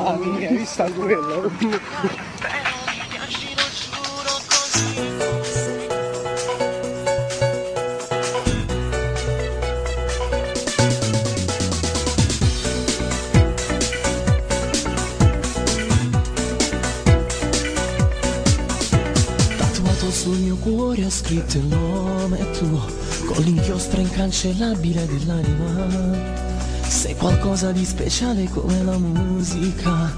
Ah, mica, hai visto quello? Tatuato sul mio cuore ha scritto il nome tuo con l'inchiostro incancellabile dell'anima. Sei qualcosa di speciale come la musica,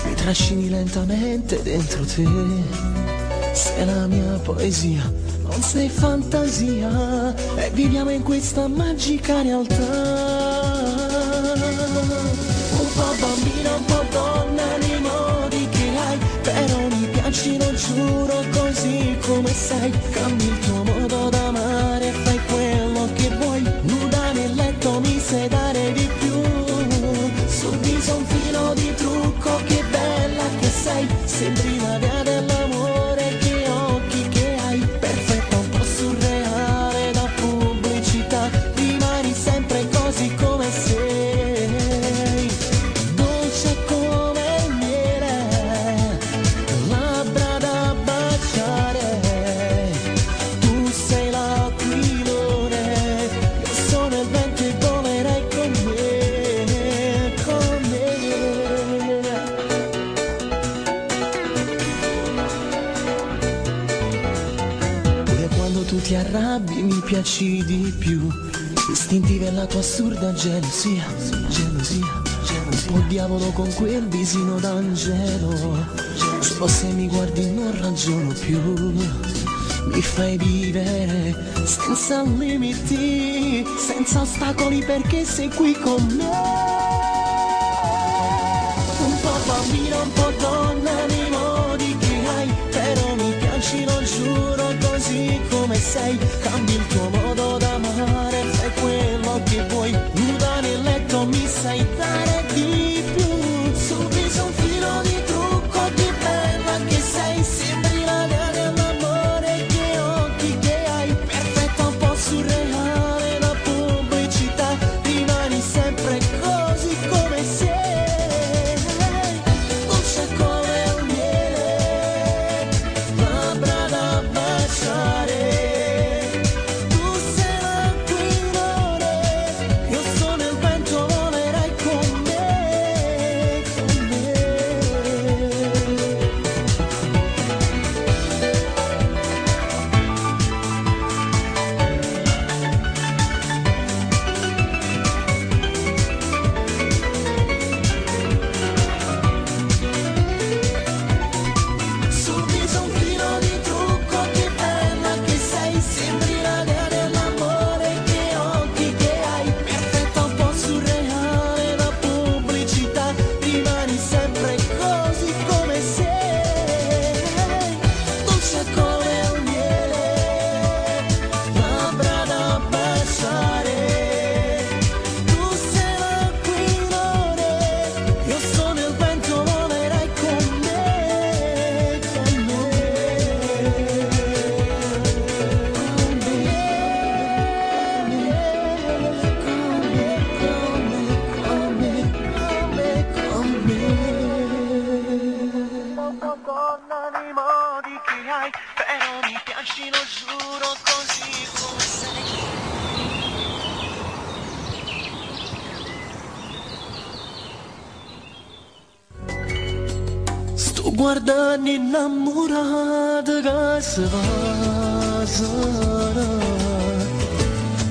mi trascini lentamente dentro te. Sei la mia poesia, non sei fantasia, e viviamo in questa magica realtà. Un po' bambina, un po' donna nei modi che hai, però mi piaci, lo giuro, così come sei. Cambi il tuo modo d'amare e fai quello che vuoi, nuda nel letto mi sai dare di più. Sul viso un filo di trucco, che bella che sei, sembri la dea dell'amore, che occhi che hai, perfetta, un po' surreale da pubblicità, rimani sempre così come sei, dolce come il miele, labbra da baciare, tu sei l'aquilone, io sono il vento e volerai con me, con me. Pure quando tu ti arrabbi mi piaci di più, istintiva è la tua assurda gelosia, gelosia, un po' diavolo con quel visino d'angelo, solo se mi guardi non ragiono più, mi fai vivere senza limiti, senza ostacoli perché sei qui con me. Un po' bambino, un po' donna nei modi che hai, però mi piaci, lo giuro, così come sei. Cambi il tuo modo d'amare, fai quello che vuoi, nuda nel letto mi sai dare di più. Sul viso un filo di trucco, che bella che sei, sembri la dea dell'amore, che occhi che hai, perfetta, un po' surreale da pubblicità, rimani sempre così come sei, dolce come il miele, labbra da baciare, tu sei l'aquilone, io sono il vento, volerai con me, con me. Sul viso un filo di trucco, che bella che sei, sembri la dea dell'amore, che occhi che hai, perfetta, un po' surreale da pubblicità, rimani sempre così come sei, dolce come il miele, labbra da baciare, tu sei l'aquilone, io sono il vento, volerai con me, con me, con me. Donna nei modi che hai, però mi piaci, lo giuro, così come sei. Sto guardando innamorata che si passa,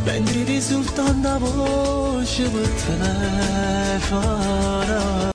mentre risulta una voce per telefono.